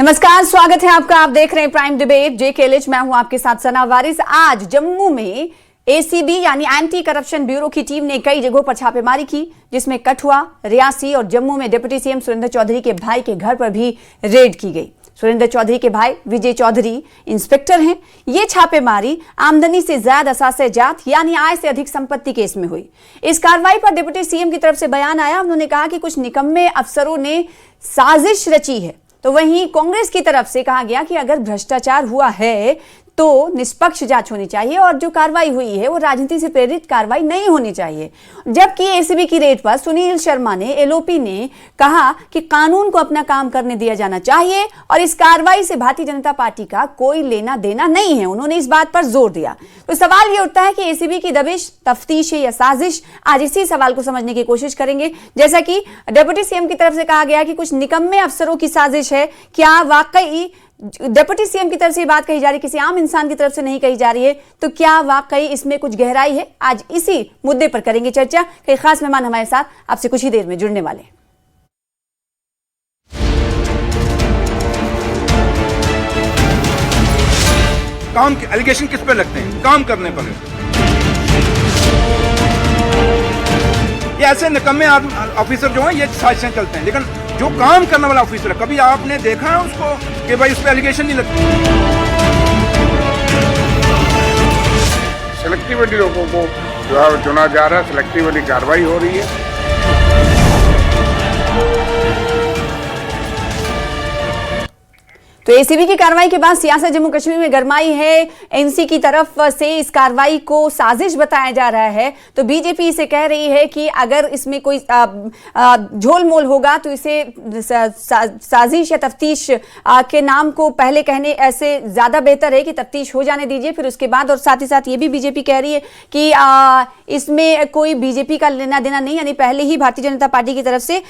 नमस्कार, स्वागत है आपका। आप देख रहे हैं प्राइम डिबेट जे केलिच। मैं हूं आपके साथ सना वारिस। आज जम्मू में एसीबी यानी एंटी करप्शन ब्यूरो की टीम ने कई जगहों पर छापेमारी की, जिसमें कठुआ, रियासी और जम्मू में डिप्टी सीएम सुरेंद्र चौधरी के भाई के घर पर भी रेड की गई। सुरेंद्र चौधरी के भाई विजय चौधरी इंस्पेक्टर हैं। ये छापेमारी आमदनी से ज्यादा असासे जात यानी आय से अधिक संपत्ति केस में हुई। इस कार्रवाई पर डिप्टी सीएम की तरफ से बयान आया। उन्होंने कहा कि कुछ निकम्मे अफसरों ने साजिश रची है। तो वहीं कांग्रेस की तरफ से कहा गया कि अगर भ्रष्टाचार हुआ है तो निष्पक्ष जांच होनी चाहिए और जो कार्रवाई हुई है वो राजनीति से प्रेरित कार्रवाई नहीं होनी चाहिए। जबकि एसीबी की रेड पर सुनील शर्मा ने, एलओपी ने कहा कि कानून को अपना काम करने दिया जाना चाहिए और इस कार्रवाई से भारतीय जनता पार्टी का कोई लेना देना नहीं है। उन्होंने इस बात पर जोर दिया। तो सवाल ये उठता है कि एसीबी की दबिश, तफ्तीश या साजिश। आज इसी सवाल को समझने की कोशिश करेंगे। जैसा कि डिप्टी सीएम की तरफ से कहा गया कि कुछ निकम्मे अफसरों की साजिश है, क्या वाकई डिप्टी सीएम की तरफ से बात कही जा रही, किसी आम इंसान की तरफ से नहीं कही जा रही है? तो क्या वाकई इसमें कुछ गहराई है? आज इसी मुद्दे पर करेंगे चर्चा। कई खास मेहमान हमारे साथ आपसे कुछ ही देर में जुड़ने वाले हैं। काम के एलिगेशन किस पे लगते हैं? काम करने पर। ये ऐसे निकम्मे ऑफिसर जो हैं ये साजिशें चलते हैं, लेकिन जो काम करने वाला ऑफिसर है, कभी आपने देखा है उसको कि भाई उस पर एलिगेशन नहीं लगती? सिलेक्टिवली लोगों को चुना जा रहा है, सिलेक्टिवली कार्रवाई हो रही है। तो एसीबी की कार्रवाई के बाद सियासत जम्मू कश्मीर में गरमाई है। एनसी की तरफ से इस कार्रवाई को साजिश बताया जा रहा है। तो बीजेपी इसे कह रही है कि अगर इसमें कोई झोलमोल होगा तो इसे साजिश या तफ्तीश के नाम को पहले कहने ऐसे ज्यादा बेहतर है कि तफ्तीश हो जाने दीजिए, फिर उसके बाद। और साथ ही साथ ये भी बीजेपी कह रही है कि इसमें कोई बीजेपी का लेना देना नहीं, यानी पहले ही भारतीय जनता पार्टी की तरफ से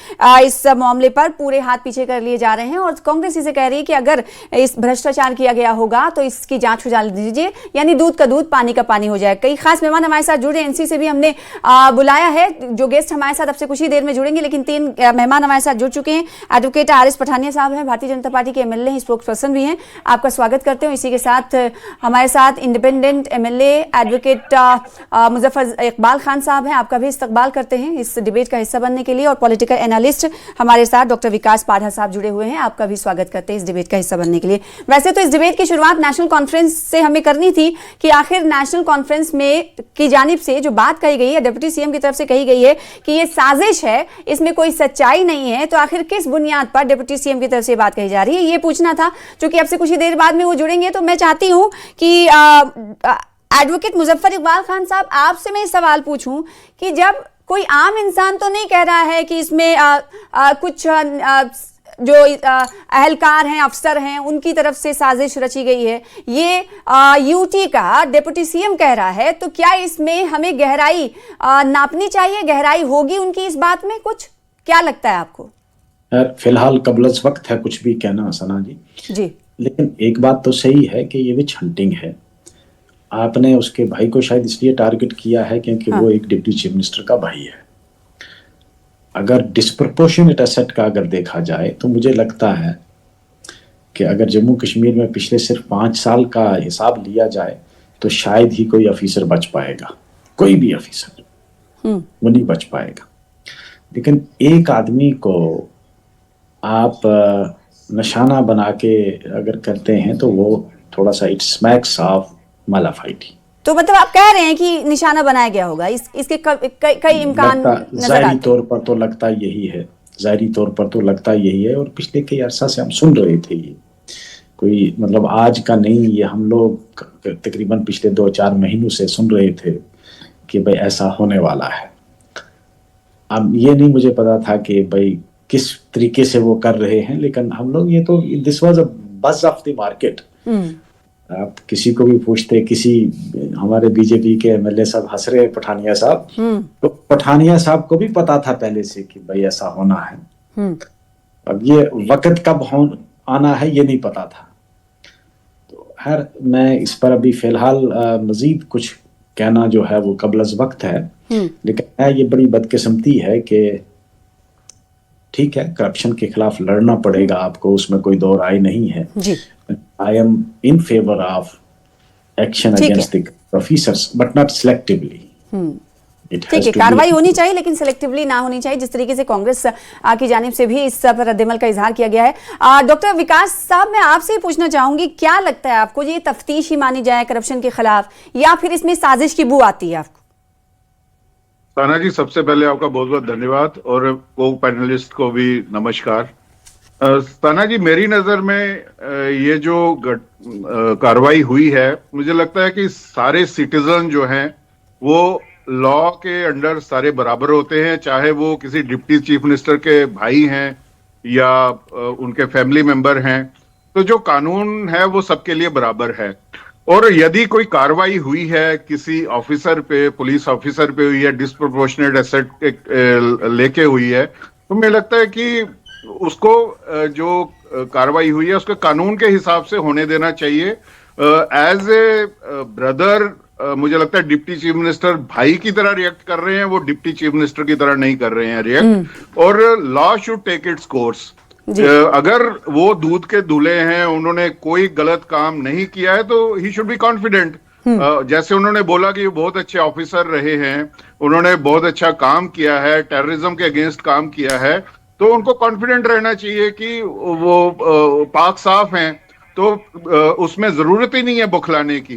इस मामले पर पूरे हाथ पीछे कर लिए जा रहे हैं। और कांग्रेस इसे कह रही है कि अगर इस भ्रष्टाचार किया गया होगा तो इसकी जांच हो जाने दीजिए, यानी दूध का दूध पानी का पानी हो जाए। कई खास मेहमान हमारे साथ जुड़े। एनसी से भी हमने बुलाया है जो गेस्ट हमारे साथ अब से कुछ ही देर में जुड़ेंगे, लेकिन 3 मेहमान हमारे साथ जुड़ चुके हैं। Advocate RS. पठानिया साहब हैं, भारतीय जनता पार्टी के एमएलए, स्पोक्स पर्सन भी हैं। आपका स्वागत करते हैं। इसी के साथ हमारे साथ independent MLA advocate Muzaffar Iqbal Khan साहब हैं। आपका भी इस्तकबाल करते हैं इस डिबेट का हिस्सा बनने के लिए। और पॉलिटिकल एनालिस्ट हमारे साथ डॉक्टर विकास पाढ़ा साहब जुड़े हुए हैं। आपका भी स्वागत करते हैं इस डिबेट का हिस्सा बनने के लिए। वैसे तो इस डिबेट की शुरुआत नेशनल कॉन्फ्रेंस से हमें करनी थी कि आखिर नेशनल कॉन्फ्रेंस में की जानिब से जो बात कही गई है, डिप्टी सीएम की तरफ से कही गई है कि ये साजिश है, इसमें कोई सच्चाई नहीं है, तो आखिर किस बुनियाद पर डिप्टी सीएम की तरफ से बात कही जा रही है, ये पूछना था। क्योंकि अब से कुछ ही देर बाद में वो जुड़ेंगे, तो मैं चाहती हूं कि एडवोकेट मुजफ्फर इकबाल खान साहब, आपसे मैं सवाल पूछूं कि जब कोई आम इंसान तो नहीं कह रहा है कि इसमें कुछ जो अहलकार हैं, अफसर हैं, उनकी तरफ से साजिश रची गई है, ये यूटी का डिप्टी सीएम कह रहा है, तो क्या इसमें हमें गहराई नापनी चाहिए? गहराई होगी उनकी इस बात में? कुछ क्या लगता है आपको? फिलहाल कबलस वक्त है कुछ भी कहना सना जी। लेकिन एक बात तो सही है कि ये विच हंटिंग है। आपने उसके भाई को शायद इसलिए टारगेट किया है क्योंकि वो एक डिप्टी चीफ मिनिस्टर का भाई है। अगर डिस्प्रपोर्शनेट एसेट का अगर देखा जाए तो मुझे लगता है कि अगर जम्मू कश्मीर में पिछले सिर्फ 5 साल का हिसाब लिया जाए तो शायद ही कोई ऑफिसर बच पाएगा। कोई भी ऑफिसर वो नहीं बच पाएगा। लेकिन एक आदमी को आप निशाना बना के अगर करते हैं तो वो थोड़ा सा इट स्मैक्स ऑफ मालाफाइटी। तो मतलब आप कह रहे हैं कि निशाना बनाया गया होगा, इसके कई इम्कान ज़ाहिरी तौर पर तो लगता यही है, ज़ाहिरी तौर पर तो लगता यही है। और पिछले कई अरसा से हम सुन रहे थे, ये कोई मतलब आज का नहीं, ये हम लोग तकरीबन पिछले 2-4 महीनों से सुन रहे थे कि भाई ऐसा होने वाला है। अब ये नहीं मुझे पता था कि भाई किस तरीके से वो कर रहे हैं, लेकिन हम लोग ये तो this was a buzz of the market. आप किसी को भी पूछते, किसी हमारे बीजेपी के एमएलए साहब हंस रहे हैं, पठानिया साहब, तो पठानिया साहब को भी पता था पहले से कि भाई ऐसा होना है। अब ये वक्त कब आना है ये नहीं पता था। तो खैर मैं इस पर अभी फिलहाल मजीद कुछ कहना जो है वो कबलज़ वक्त है। लेकिन ये बड़ी बदकिस्मती है कि ठीक है, करप्शन के खिलाफ लड़ना पड़ेगा आपको, उसमें कोई दो राय नहीं है जी। I am in favour of action against the officers but not selectively. ठीक है, कार्रवाई होनी चाहिए लेकिन सिलेक्टिवली ना होनी चाहिए, जिस तरीके से कांग्रेस की जानिब से भी इस पर रद्दमल का इजहार किया गया है। डॉक्टर विकास साहब, मैं आपसे पूछना चाहूंगी, क्या लगता है आपको, ये तफ्तीश ही मानी जाए करप्शन के खिलाफ या फिर इसमें साजिश की बू आती है आपको? ताना जी, सबसे पहले आपका बहुत बहुत धन्यवाद और को पैनलिस्ट को भी नमस्कार। ताना जी, मेरी नजर में ये जो कार्रवाई हुई है, मुझे लगता है कि सारे सिटीजन जो हैं वो लॉ के अंडर सारे बराबर होते हैं, चाहे वो किसी डिप्टी चीफ मिनिस्टर के भाई हैं या उनके फैमिली मेंबर हैं। तो जो कानून है वो सबके लिए बराबर है। और यदि कोई कार्रवाई हुई है किसी ऑफिसर पे, पुलिस ऑफिसर पे हुई है, डिस्प्रोपोर्शनेट एसेट लेके हुई है, तो मुझे लगता है कि उसको जो कार्रवाई हुई है उसको कानून के हिसाब से होने देना चाहिए। एज ए ब्रदर, मुझे लगता है डिप्टी चीफ मिनिस्टर भाई की तरह रिएक्ट कर रहे हैं, वो डिप्टी चीफ मिनिस्टर की तरह नहीं कर रहे हैं रिएक्ट। और law should take its course. अगर वो दूध के दूल्हे हैं, उन्होंने कोई गलत काम नहीं किया है, तो ही शुड बी कॉन्फिडेंट। जैसे उन्होंने बोला कि बहुत अच्छे ऑफिसर रहे हैं, उन्होंने बहुत अच्छा काम किया है, टेररिज्म के अगेंस्ट काम किया है, तो उनको कॉन्फिडेंट रहना चाहिए कि वो पाक साफ हैं, तो उसमें जरूरत ही नहीं है बौखलाने की।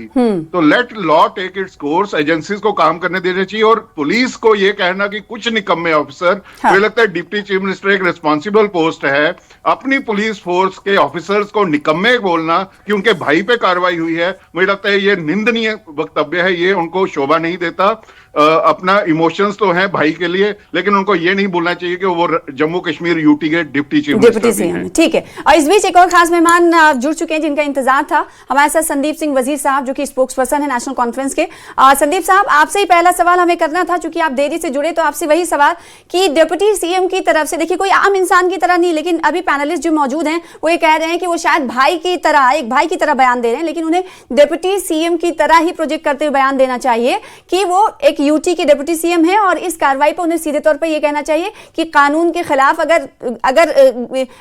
तो let law take its course, agencies को काम करने देना चाहिए। और पुलिस को ये कहना कि कुछ निकम्मे ऑफिसर, मुझे लगता है डिप्टी चीफ मिनिस्टर एक रिस्पॉन्सिबल पोस्ट है, अपनी पुलिस फोर्स के ऑफिसर्स को निकम्मे बोलना कि उनके भाई पे कार्रवाई हुई है, मुझे लगता है ये निंदनीय वक्तव्य है, ये उनको शोभा नहीं देता। अपना इमोशंस तो हैं भाई के लिए, लेकिन उनको ये नहीं बोलना चाहिए कि वो जम्मू कश्मीर यूटी के डिप्टी चीफ मिनिस्टर हैं। ठीक है, और इस बीच एक और खास मेहमान जुड़ चुके हैं जिनका इंतजार था, हमारे साथ संदीप सिंह वजीर साहब, जो कि स्पोक्स पर्सन है नेशनल कॉन्फ्रेंस के। संदीप साहब, आपसे ही पहला सवाल हमें करना था, चूंकि आप देरी से जुड़े, तो आपसे वही सवाल कि डिप्टी सीएम की तरफ से, देखिए कोई आम इंसान की तरह नहीं, लेकिन अभी पैनलिस्ट जो मौजूद हैं वो ये कह रहे हैं कि वो शायद भाई की तरह, एक भाई की तरह बयान दे रहे हैं, लेकिन उन्हें डिप्टी सीएम की तरह ही प्रोजेक्ट करते हुए बयान देना चाहिए कि वो एक यूटी के डिप्टी सीएम है, और इस कार्रवाई पर उन्हें सीधे तौर पर यह कहना चाहिए कि कानून के खिलाफ अगर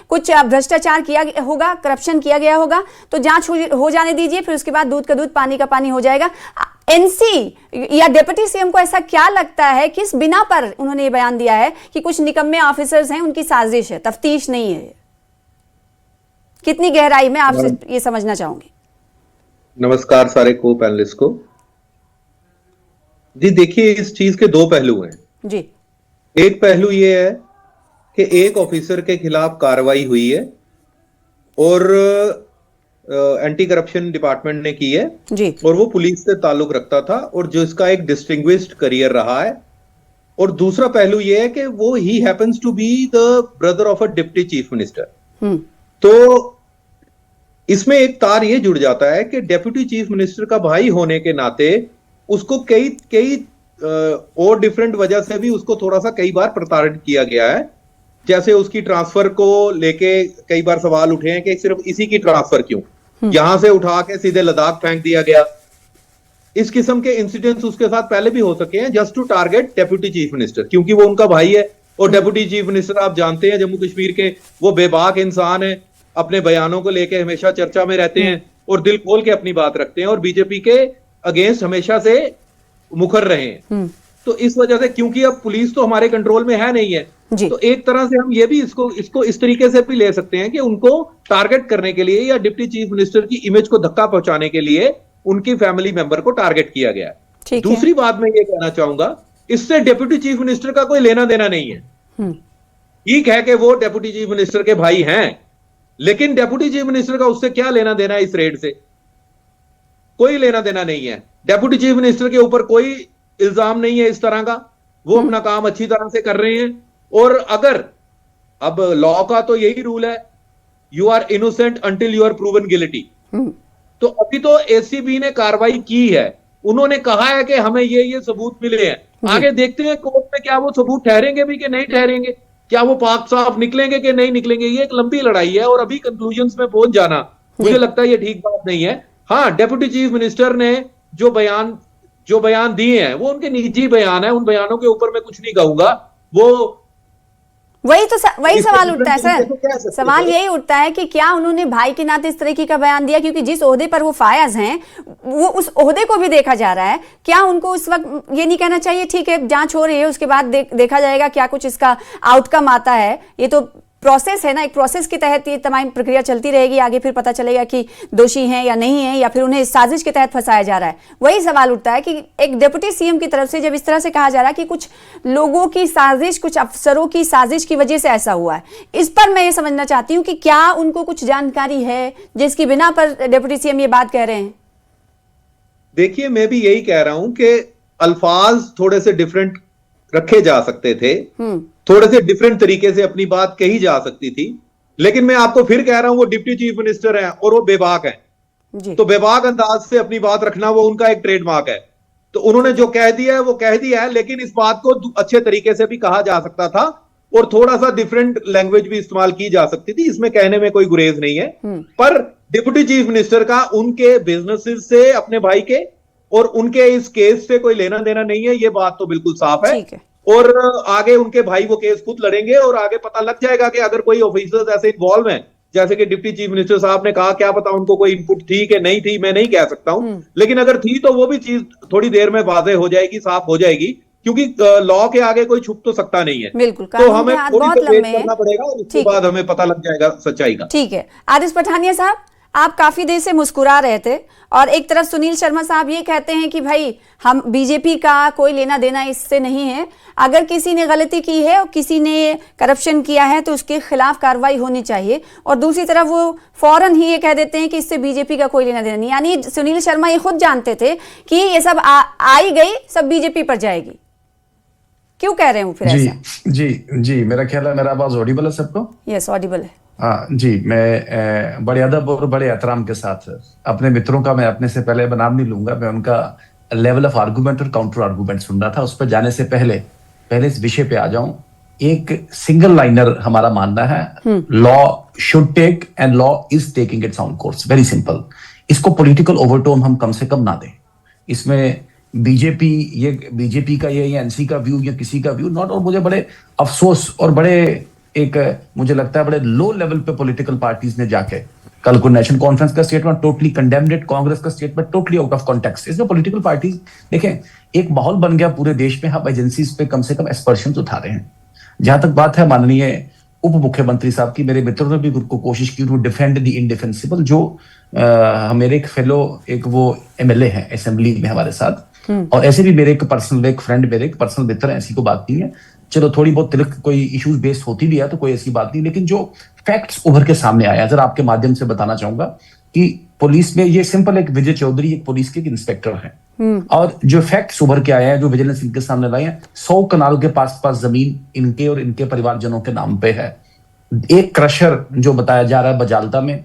कुछ भ्रष्टाचार किया होगा, करप्शन किया गया होगा, तो जांच हो जाने दीजिए, फिर उसके बाद दूध का दूध पानी का पानी हो जाएगा। एनसी या डिप्टी सीएम को ऐसा क्या लगता है, किस बिना पर उन्होंने ये बयान दिया है कि कुछ निकम्मे ऑफिसर्स हैं, उनकी साजिश है, तफ्तीश नहीं है? कितनी गहराई में, आपसे ये समझना चाहूंगी। नमस्कार सारे को पैनलिस्ट को। जी देखिए, इस चीज के दो पहलू हैं जी। एक पहलू ये है कि एक ऑफिसर के खिलाफ कार्रवाई हुई है और एंटी करप्शन डिपार्टमेंट ने की है जी, और वो पुलिस से ताल्लुक रखता था और जो इसका एक डिस्टिंग्विश्ड करियर रहा है। और दूसरा पहलू ये है कि वो ही happens to be the brother of a deputy chief minister. तो इसमें एक तार ये जुड़ जाता है कि डेप्यूटी चीफ मिनिस्टर का भाई होने के नाते उसको कई और डिफरेंट वजह से भी उसको थोड़ा सा कई बार प्रताड़ित किया गया है। जैसे उसकी ट्रांसफर को लेके कई बार सवाल उठे हैं कि सिर्फ इसी की ट्रांसफर क्यों, यहां से उठा के सीधे लद्दाख फेंक दिया गया। इस किस्म के इंसिडेंट्स उसके साथ पहले भी हो सके हैं, just to target deputy chief minister, क्योंकि वो उनका भाई है। और डेप्यूटी चीफ मिनिस्टर आप जानते हैं जम्मू कश्मीर के, वो बेबाक इंसान है, अपने बयानों को लेके हमेशा चर्चा में रहते हैं और दिल खोल के अपनी बात रखते हैं और बीजेपी के अगेंस्ट हमेशा से मुखर रहे हैं। तो इस वजह से, क्योंकि अब पुलिस तो हमारे कंट्रोल में है नहीं है, तो एक तरह से हम ये भी इसको इस तरीके से भी ले सकते हैं कि उनको टारगेट करने के लिए या डिप्टी चीफ मिनिस्टर की इमेज को धक्का पहुंचाने के लिए उनकी फैमिली मेंबर को टारगेट किया गया है। दूसरी बात मैं ये कहना चाहूंगा, इससे डिप्टी चीफ मिनिस्टर का कोई लेना देना नहीं है। ठीक है कि वो डिप्टी चीफ मिनिस्टर के भाई हैं, लेकिन डिप्टी चीफ मिनिस्टर का उससे क्या लेना देना है? इस रेड से कोई लेना देना नहीं है। डिप्टी चीफ मिनिस्टर के ऊपर कोई इल्जाम नहीं है इस तरह का, वो अपना काम अच्छी तरह से कर रहे हैं। और अगर अब लॉ का तो यही रूल है, you are innocent until you are proven guilty. तो अभी तो एसीबी ने कार्रवाई की है, उन्होंने कहा है कि हमें ये सबूत मिले हैं, आगे देखते हैं कोर्ट में क्या वो सबूत ठहरेंगे भी कि नहीं ठहरेंगे, क्या वो पाक साफ निकलेंगे कि नहीं निकलेंगे। ये एक लंबी लड़ाई है और अभी कंक्लूजन्स में पहुंच जाना मुझे लगता है ये ठीक बात नहीं है। हाँ, डेप्यूटी चीफ मिनिस्टर ने जो बयान दिए हैं वो उनके निजी बयान है, उन बयानों के ऊपर मैं कुछ नहीं कहूंगा। वो वही इसको सवाल उठता है different तरीके से कह सर, सकते सवाल हैं। यही उठता है कि क्या उन्होंने भाई के नाते इस तरीके का बयान दिया, क्योंकि जिस ओहदे पर वो फायज हैं वो उस ओहदे को भी देखा जा रहा है, क्या उनको उस वक्त ये नहीं कहना चाहिए ठीक है जांच हो रही है उसके बाद देखा जाएगा क्या कुछ इसका आउटकम आता है, ये तो प्रोसेस है ना, एक प्रोसेस के तहत ये तमाम प्रक्रिया चलती रहेगी, आगे फिर पता चलेगा कि दोषी हैं या नहीं है, या फिर उन्हें साजिश के तहत फंसाया जा रहा है। वही सवाल उठता है कि एक डिप्टी सीएम की तरफ से जब इस तरह से कहा जा रहा है कि कुछ लोगों की साजिश, कुछ अफसरों की साजिश की वजह से ऐसा हुआ है, इस पर मैं ये समझना चाहती हूँ कि क्या उनको कुछ जानकारी है जिसकी बिना पर डिप्टी सीएम ये बात कह रहे हैं? देखिए, मैं भी यही कह रहा हूं कि अल्फाज थोड़े से डिफरेंट रखे जा सकते थे, थोड़े से डिफरेंट तरीके से अपनी बात कही जा सकती थी, लेकिन मैं आपको फिर कह रहा हूं वो डिप्टी चीफ मिनिस्टर हैं और वो बेबाक हैं, तो बेबाक अंदाज से अपनी बात रखना वो उनका एक ट्रेडमार्क है। तो उन्होंने जो कह दिया है वो कह दिया है, लेकिन इस बात को अच्छे तरीके से भी कहा जा सकता था और थोड़ा सा डिफरेंट लैंग्वेज भी इस्तेमाल की जा सकती थी, इसमें कहने में कोई गुरेज नहीं है। पर डिप्टी चीफ मिनिस्टर का उनके बिजनेसेस से, अपने भाई के और उनके इस केस से कोई लेना देना नहीं है, ये बात तो बिल्कुल साफ है। और आगे उनके भाई वो केस खुद लड़ेंगे और आगे पता लग जाएगा कि अगर कोई ऑफिसर्स ऐसे इन्वॉल्व हैं, जैसे कि डिप्टी चीफ मिनिस्टर साहब ने कहा, क्या पता उनको कोई इनपुट थी कि नहीं थी, मैं नहीं कह सकता हूं, लेकिन अगर थी तो वो भी चीज थोड़ी देर में वाज़ेह हो जाएगी, साफ हो जाएगी, क्योंकि लॉ के आगे कोई छुप तो सकता नहीं है। बिल्कुल, तो हमें थोड़ी देर वेट करना पड़ेगा और उसके बाद हमें पता लग जाएगा सच्चाई का। ठीक है। आरिफ पठानिया साहब, आप काफी देर से मुस्कुरा रहे थे और एक तरफ सुनील शर्मा साहब ये कहते हैं कि भाई हम बीजेपी का कोई लेना देना इससे नहीं है, अगर किसी ने गलती की है और किसी ने करप्शन किया है तो उसके खिलाफ कार्रवाई होनी चाहिए, और दूसरी तरफ वो फौरन ही ये कह देते हैं कि इससे बीजेपी का कोई लेना देना नहीं। यानी सुनील शर्मा ये खुद जानते थे कि ये सब आई गई सब बीजेपी पर जाएगी। क्यों कह रहे हैं फिर ऐसा? जी, मेरा ख्याल है मेरा आवाज ऑडिबल है सबको? यस, ऑडिबल है। हाँ जी, मैं बड़े अदब और बड़े एहतराम के साथ अपने मित्रों का, मैं अपने से पहले नाम नहीं लूंगा, मैं उनका लेवल ऑफ आर्गुमेंट और काउंटर आर्गुमेंट सुन रहा था। उस पर जाने से पहले इस विषय पे आ जाऊं। एक सिंगल लाइनर हमारा मानना है, law should take and law is taking its own course, very simple. इसको पॉलिटिकल ओवरटोन हम कम से कम ना दें। इसमें बीजेपी का ये एनसी का व्यू या किसी का व्यू नॉट, और मुझे बड़े अफसोस और बड़े मुझे लगता है बड़े लो लेवल पे पॉलिटिकल पार्टीज ने जाके कल को नेशनल कॉन्फ्रेंस का स्टेटमेंट टोटली कंडेम्नेड, कांग्रेस का statement totally out of context. इसमें पॉलिटिकल पार्टीज देखें, एक माहौल बन गया पूरे देश में, हम एजेंसीज पे कम से कम एस्पर्शंस उठा रहे हैं। जहां तक बात है माननीय उप मुख्यमंत्री साहब की, मेरे मित्रों ने भी को कोशिश की टू डिफेंड द इंडिफेंसिबल, जो मेरे एक फेलो वो एमएलए हैं असेंबली में हमारे साथ, और ऐसे भी मेरे एक पर्सनल मित्र हैं, ऐसी कोई बात नहीं है। चलो थोड़ी बहुत तिलक कोई इश्यूज बेस्ड होती भी है तो कोई ऐसी बात नहीं, लेकिन जो फैक्ट्स उभर के सामने आया, जरा आपके माध्यम से बताना चाहूंगा कि पुलिस में ये सिंपल, एक विजय चौधरी एक पुलिस के इंस्पेक्टर हैं, और जो फैक्ट्स उभर के आए हैं, जो विजिलेंस इनके सामने लाए हैं, 100 कनालों के पास जमीन इनके और इनके परिवारजनों के नाम पे है। एक क्रशर जो बताया जा रहा है बजालता में,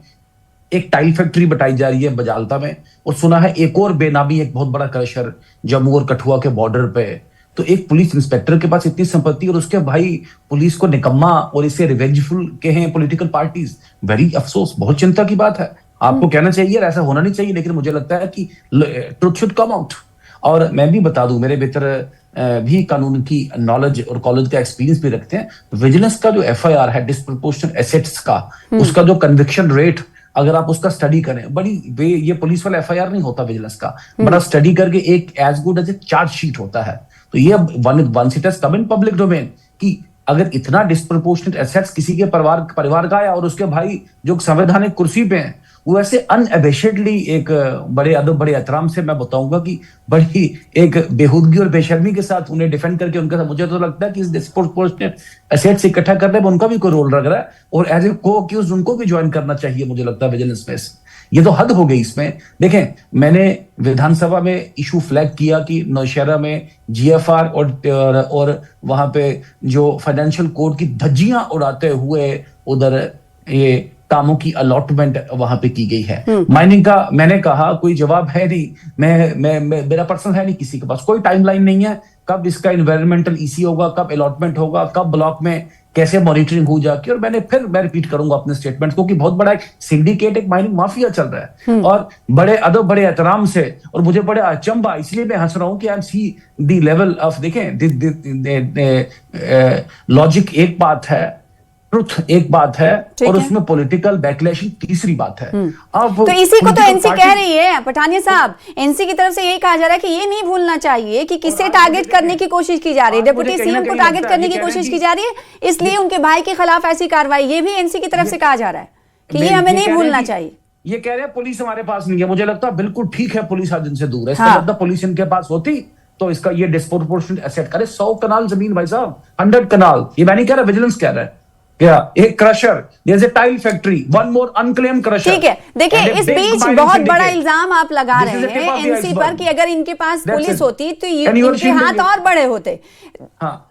एक टाइल फैक्ट्री बताई जा रही है बजालता में, और सुना है एक और बेनामी एक बहुत बड़ा क्रशर जम्मू और कठुआ के बॉर्डर पे। तो एक पुलिस इंस्पेक्टर के पास इतनी संपत्ति और उसके भाई पुलिस को निकम्मा और इसे रिवेंजफुल कहे पॉलिटिकल पार्टीज, वेरी अफसोस, बहुत चिंता की बात है। आपको कहना चाहिए ऐसा होना नहीं चाहिए, लेकिन मुझे लगता है कि ट्रुथ शुड कम आउट। और मैं भी बता दूं, मेरे मित्र भी कानून की नॉलेज और कॉलेज का एक्सपीरियंस भी रखते हैं। विजिलेंस का जो FIR है डिस्प्रपोर्शनल एसेट्स का, उसका जो कन्विक्शन रेट, अगर आप उसका स्टडी करें, ये पुलिस वाला FIR नहीं होता विजिलेंस का, बड़ा स्टडी करके एक as good as a charge sheet होता है। तो ये once it has come in public domain कि अगर इतना डिस्प्रपोर्शनेट एसेट्स किसी के परिवार का है और उसके भाई जो संवैधानिक कुर्सी पे हैं, वो ऐसे अनएबेशेडली एक बड़े अदब बड़े एहतराम से मैं बताऊंगा कि बड़ी एक बेहूदगी और बेशर्मी के साथ उन्हें डिफेंड करके उनका, मुझे तो लगता है कि इस डिस्प्रपोर्शनेट एसेट्स इकट्ठा करने में उनका भी कोई रोल लग रहा है, और एज ए को अक्यूज्ड उनको भी ज्वाइन करना चाहिए, मुझे लगता है विजिलेंस में। ये तो हद हो गई इसमें। देखें, मैंने विधानसभा में इशू फ्लैग किया कि नौशहरा में GFR और वहां पे जो फाइनेंशियल कोड की धज्जियां उड़ाते हुए उधर ये कामों की अलॉटमेंट वहां पे की गई है। माइनिंग का मैंने कहा कोई जवाब है नहीं, मैं मेरा पर्सनल है नहीं, किसी के पास कोई टाइमलाइन नहीं है, कब इसका इन्वायरमेंटल ईसी होगा, कब अलॉटमेंट होगा, कब ब्लॉक में कैसे मॉनिटरिंग हो जाएगी। और मैं रिपीट करूंगा अपने स्टेटमेंट को कि बहुत बड़ा एक सिंडिकेट, एक माइनिंग माफिया चल रहा है और बड़े अदब, बड़े एहतराम से। और मुझे बड़े अचंबा इसलिए मैं हंस रहा हूं कि आई सी द लेवल ऑफ, देखें लॉजिक एक बात है, ट्रुथ एक बात है, और उसमें पॉलिटिकल बैकलैश तीसरी बात है। अब तो इसी को तो एनसी कह रही है पठानिया साहब, एनसी की तरफ से यही कहा जा रहा है कि ये नहीं भूलना चाहिए कि किसे टारगेट करने की कोशिश की जा रही है, डिप्टी सीएम को टारगेट करने की कोशिश की जा रही है, इसलिए उनके भाई के खिलाफ ऐसी कार्रवाई, ये भी एनसी की तरफ से कहा जा रहा है कि ये हमें नहीं भूलना चाहिए। ये कह रहे हैं पुलिस हमारे पास नहीं है, मुझे लगता है बिल्कुल ठीक है, पुलिस आज इनसे दूर है। इसका मतलब पुलिस इनके पास होती तो इसका ये डिस्प्रोपोर्शनेट एसेट करे। 100 कनाल जमीन भाई साहब, 100 कनाल, ये मैं नहीं कह रहा, विजिलेंस कह रहा है। क्या एक crusher, there is a tile factory, one more unclaimed crusher. ठीक है, देखिए इस बीच बहुत बड़ा इल्जाम आप लगा रहे हैं एनसी पर कि अगर इनके पास पुलिस होती तो इनके हाथ और बड़े होते।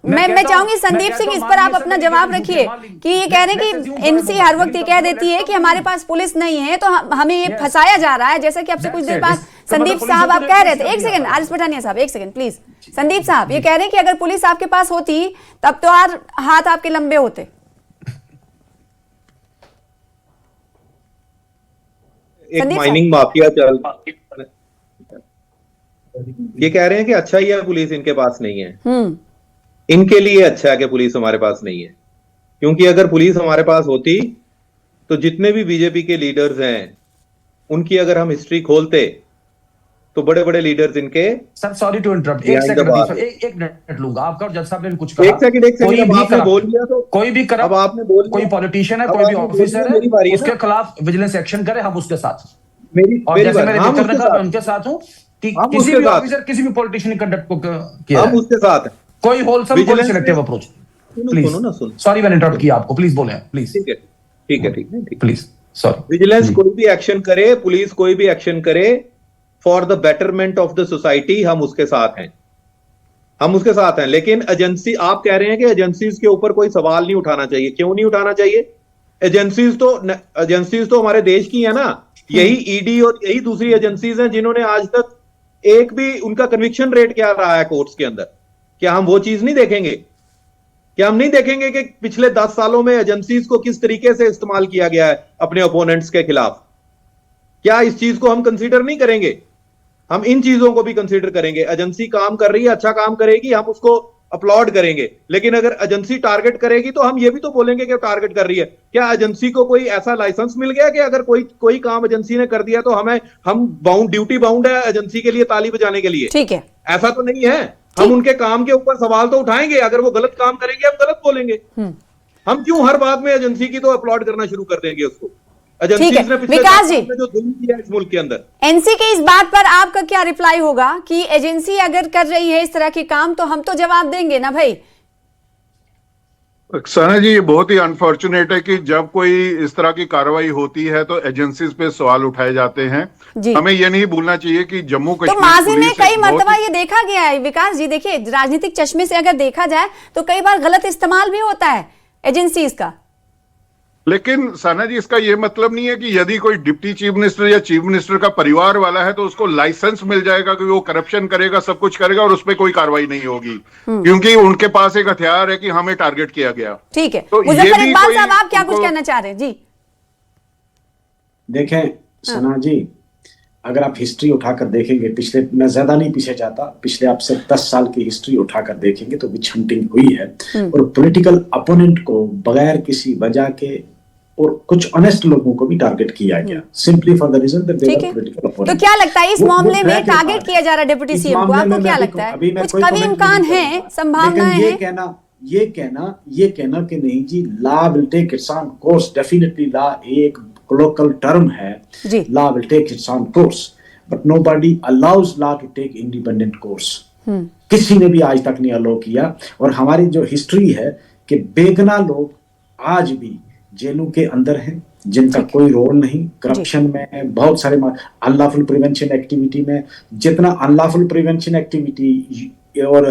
मैं चाहूंगी संदीप सिंह, इस पर आप अपना जवाब रखिए कि ये कह रहे हैं कि एनसी हर वक्त ये कह देती है कि हमारे पास पुलिस नहीं है, तो हमें ये फंसाया जा रहा है, जैसा कि आपसे कुछ देर बाद संदीप साहब आप कह रहे थे। एक सेकंड आरिफ पठानिया साहब, एक सेकंड प्लीज। संदीप साहब ये कह रहे हैं कि अगर पुलिस आपके पास होती तब तो और हाथ आपके लंबे होते। एक माइनिंग माफिया चल, ये कह रहे हैं कि अच्छा ही है पुलिस इनके पास नहीं है। इनके लिए अच्छा है कि पुलिस हमारे पास नहीं है, क्योंकि अगर पुलिस हमारे पास होती तो जितने भी बीजेपी के लीडर्स हैं उनकी अगर हम हिस्ट्री खोलते तो बड़े बड़े लीडर्स इनके। सर सॉरी टू इंटरप्ट, एक मिनट लूंगा आपका, और जज साहब ने भी कुछ कहा। एक सेकंड आपने बोल लिया तो कोई भी अब आपने बोल लिया, कोई पॉलिटिशियन है, कोई भी ऑफिसर है, उसके खिलाफ विजिलेंस एक्शन करे, हम उसके साथ। और जैसे मैंने उनके साथ हूँ कि किसी भी ऑफिसर, किसी भी पॉलिटिशियन ने कंडक्ट को किया, हम उसके साथ हैं। कोई होलसम, कोई सिलेक्टिव अप्रोच। प्लीज, सॉरी मैंने इंटरप्ट किया आपको, प्लीज बोले प्लीज। ठीक है प्लीज, सॉरी। विजिलेंस कोई भी एक्शन करे, पुलिस कोई भी एक्शन करे, for the betterment of the society हम उसके साथ हैं, हम उसके साथ हैं। लेकिन एजेंसी, आप कह रहे हैं कि एजेंसीज के ऊपर कोई सवाल नहीं उठाना चाहिए। क्यों नहीं उठाना चाहिए? एजेंसीज तो हमारे देश की है ना। यही ईडी और यही दूसरी एजेंसीज हैं जिन्होंने आज तक एक भी, उनका कन्विक्शन रेट क्या रहा है कोर्ट्स के अंदर। क्या हम वो चीज नहीं देखेंगे? क्या हम नहीं देखेंगे कि पिछले 10 सालों में एजेंसीज को किस तरीके से इस्तेमाल किया गया है अपने ओपोनेंट्स के खिलाफ? क्या इस चीज को हम कंसीडर नहीं करेंगे? हम इन चीजों को भी कंसीडर करेंगे। एजेंसी काम कर रही है, अच्छा काम करेगी, हम उसको अपलॉड करेंगे। लेकिन अगर एजेंसी टारगेट करेगी तो हम ये भी तो बोलेंगे कि टारगेट कर रही है। क्या एजेंसी को कोई ऐसा लाइसेंस मिल गया कि अगर कोई काम एजेंसी ने कर दिया तो हम बाउंड, ड्यूटी बाउंड है एजेंसी के लिए ताली बजाने के लिए? ठीक है, ऐसा तो नहीं है। हम उनके काम के ऊपर सवाल तो उठाएंगे। अगर वो गलत काम करेंगे हम गलत बोलेंगे। हम क्यों हर बात में एजेंसी की तो अपलॉड करना शुरू कर देंगे उसको? ठीक है विकास जी, जो जुल्म किया इस मुल्क के अंदर, एनसी के इस बात पर आपका क्या रिप्लाई होगा कि एजेंसी अगर कर रही है इस तरह के काम तो हम तो जवाब देंगे ना भाई? सना जी, ये बहुत ही अनफॉर्चुनेट है कि जब कोई इस तरह की कार्रवाई होती है तो एजेंसीज पे सवाल उठाए जाते हैं। हमें ये नहीं भूलना चाहिए कि जम्मू कश्मीर तो माजी में कई मर्तबा ये देखा गया है विकास जी। देखिए राजनीतिक चश्मे से अगर देखा जाए तो कई बार गलत इस्तेमाल भी होता है एजेंसीज का। लेकिन साना जी, इसका यह मतलब नहीं है कि यदि कोई डिप्टी चीफ मिनिस्टर या चीफ मिनिस्टर का परिवार वाला है तो उसको लाइसेंस मिल जाएगा कि वो करप्शन करेगा, सब कुछ करेगा और उस पर कोई कार्रवाई नहीं होगी, क्योंकि उनके पास एक हथियार है कि हमें टारगेट किया गया। ठीक है, तो मुजफ्फर इकबाल साहब आप क्या कुछ कहना चाह रहे हैं? जी देखें सना जी, अगर आप हिस्ट्री उठाकर देखेंगे, पिछले, मैं ज्यादा नहीं पीछे जाता, पिछले आपसे 10 साल की हिस्ट्री उठाकर देखेंगे तो विच हंटिंग हुई है और पॉलिटिकल अपोनेंट को बगैर किसी वजह के और कुछ ऑनेस्ट लोगों को भी टारगेट किया गया, simply for the reason that they were political opponent. तो क्या लगता है इस मामले में टारगेट किया जा रहा है डिप्टी सीएम को? आपको क्या लगता है कुछ कभी इम्कान है, संभावनाएं हैं? ये कहना कि नहीं जी, law will take its own course, definitely law एक लोकल टर्म है, law will take its own course, but nobody allows law to take independent course. किसी ने भी आज तक नहीं अलाउ किया। और हमारी जो हिस्ट्री है कि बेगुनाह लोग आज भी जेलों के अंदर हैं, जिनका कोई रोल नहीं, करप्शन में, बहुत सारे अनलॉफुल प्रिवेंशन एक्टिविटी में, जितना अनलॉफुल प्रिवेंशन एक्टिविटी और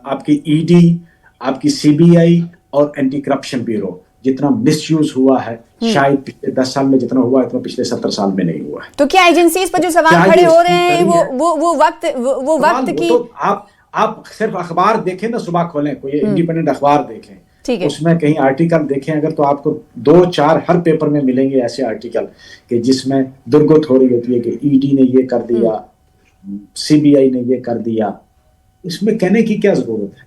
आपकी ईडी, आपकी सीबीआई और एंटी करप्शन ब्यूरो जितना मिसयूज हुआ है, शायद पिछले 10 साल में जितना हुआ है उतना पिछले 70 साल में नहीं हुआ है। तो क्या एजेंसीज पर जो सवाल खड़े हो रहे हैं वो वक्त की, आप सिर्फ अखबार देखें ना, सुबह खोलें कोई इंडिपेंडेंट अखबार देखें, ठीक है, उसमें कहीं आर्टिकल देखें अगर, तो आपको 2-4 हर पेपर में मिलेंगे ऐसे आर्टिकल कि जिसमें दुर्गत हो रही होती है कि ईडी ने ये कर दिया, सीबीआई ने ये कर दिया। इसमें कहने की क्या जरूरत है?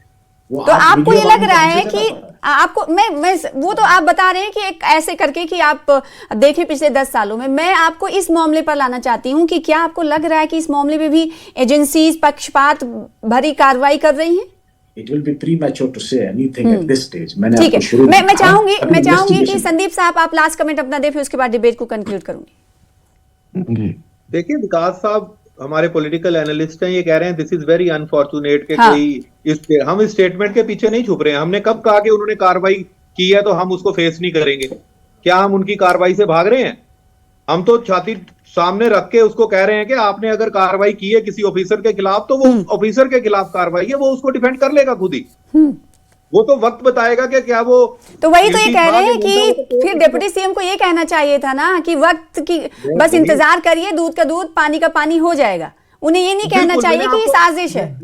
वो तो आपको ये वीडियो लग रहा है हमसे कि ज्यादा पता है। आपको मैं वो तो आप बता रहे हैं कि एक ऐसे करके कि आप देखें पिछले 10 सालों में, मैं आपको इस मामले पर लाना चाहती हूं कि क्या आपको लग रहा है कि इस मामले में भी एजेंसीज पक्षपात भरी कार्रवाई कर रही हैं? It will be premature to say anything at this stage. मैंने ठीक आपको शुरू है, में मैं कहा, चाहूंगी अभी कि investigation- संदीप साहब आप लास्ट कमेंट अपना दें, फिर उसके बाद डिबेट को कंक्लूड करूंगी। जी देखिए विकास साहब हमारे पॉलिटिकल एनालिस्ट हैं, ये कह रहे हैं दिस इज वेरी अनफॉर्चुनेट के हाँ। कोई हम इस स्टेटमेंट के पीछे नहीं छुप रहे हैं। हमने कब कहा कि उन्होंने कार्रवाई की है तो हम उसको फेस नहीं करेंगे? क्या हम उनकी कार्रवाई से भाग रहे हैं? हम तो छाती सामने रख के उसको कह रहे हैं कि आपने अगर कार्रवाई की है किसी ऑफिसर के खिलाफ तो वो ऑफिसर के खिलाफ कार्रवाई है, वो उसको डिफेंड कर लेगा खुद ही। वो तो वक्त बताएगा कि क्या वो तो वही तो ये guilty कह था रहे हैं कि नहीं था, कि वो तो- फिर डिप्टी सीएम को ये कहना चाहिए था ना कि वक्त की बस इंतजार करिए, दूध का दूध पानी का पानी हो जाएगा। उन्हें ये नहीं कहना बिल्कुल, चाहिए मैंने कि ये आपको- साजिश है।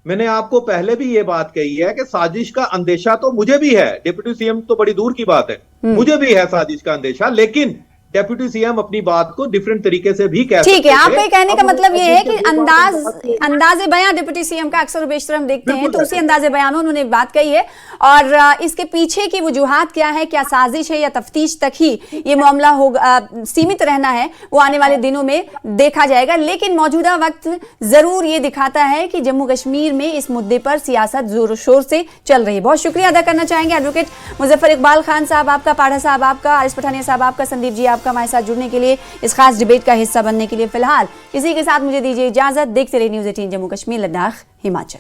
मैंने आपको पहले भी ये बात कही है कि साजिश का अंदेशा तो मुझे भी है, डिप्टी सीएम तो बड़ी दूर की बात है, मुझे भी है साजिश का अंदेशा, लेकिन डेप्यूटी सीएम अपनी बात को डिफरेंट तरीके से भी कह सकते ठीक है, थे। आपका कहने का अब मतलब ये है कि बात- अंदाजे बयां डिप्टी सीएम का अक्सर बेशतर हम देखते हैं, बिल्कुल तो उसी अंदाजे बयान में उन्होंने बात कही है। और इसके पीछे की वजूहात क्या है, क्या साजिश है या तफ्तीश तक ही ये मामला होगा, सीमित रहना है, वो आने वाले दिनों में देखा जाएगा। लेकिन मौजूदा वक्त जरूर ये दिखाता है कि जम्मू कश्मीर में इस मुद्दे पर सियासत जोर शोर से चल रही है। बहुत शुक्रिया अदा करना चाहेंगे एडवोकेट मुजफ्फर इकबाल खान साहब आपका, पाढ़ा साहब आपका, आरिफ पठानिया साहब आपका, संदीप जी आपका हमारे साथ जुड़ने के लिए, इस खास डिबेट का हिस्सा बनने के लिए। फिलहाल इसी के साथ मुझे दीजिए इजाजत। देखते रहिए न्यूज़ 18 जम्मू कश्मीर, लद्दाख, हिमाचल।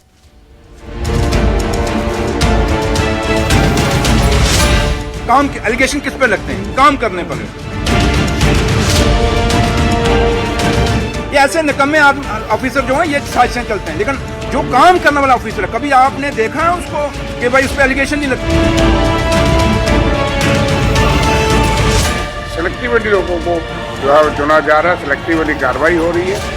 काम के एलिगेशन किस पे लगते हैं? काम करने पर। ये ऐसे निकम्मे ऑफिसर जो हैं ये साजिशें चलते हैं, लेकिन जो काम करने वाला ऑफिसर है, कभी आपने देखा है उसको कि भाई उस पर एलिगेशन नहीं लगती? सिलेक्टिवली लोगों को जो है चुना जा रहा है, सिलेक्टिवली कार्रवाई हो रही है।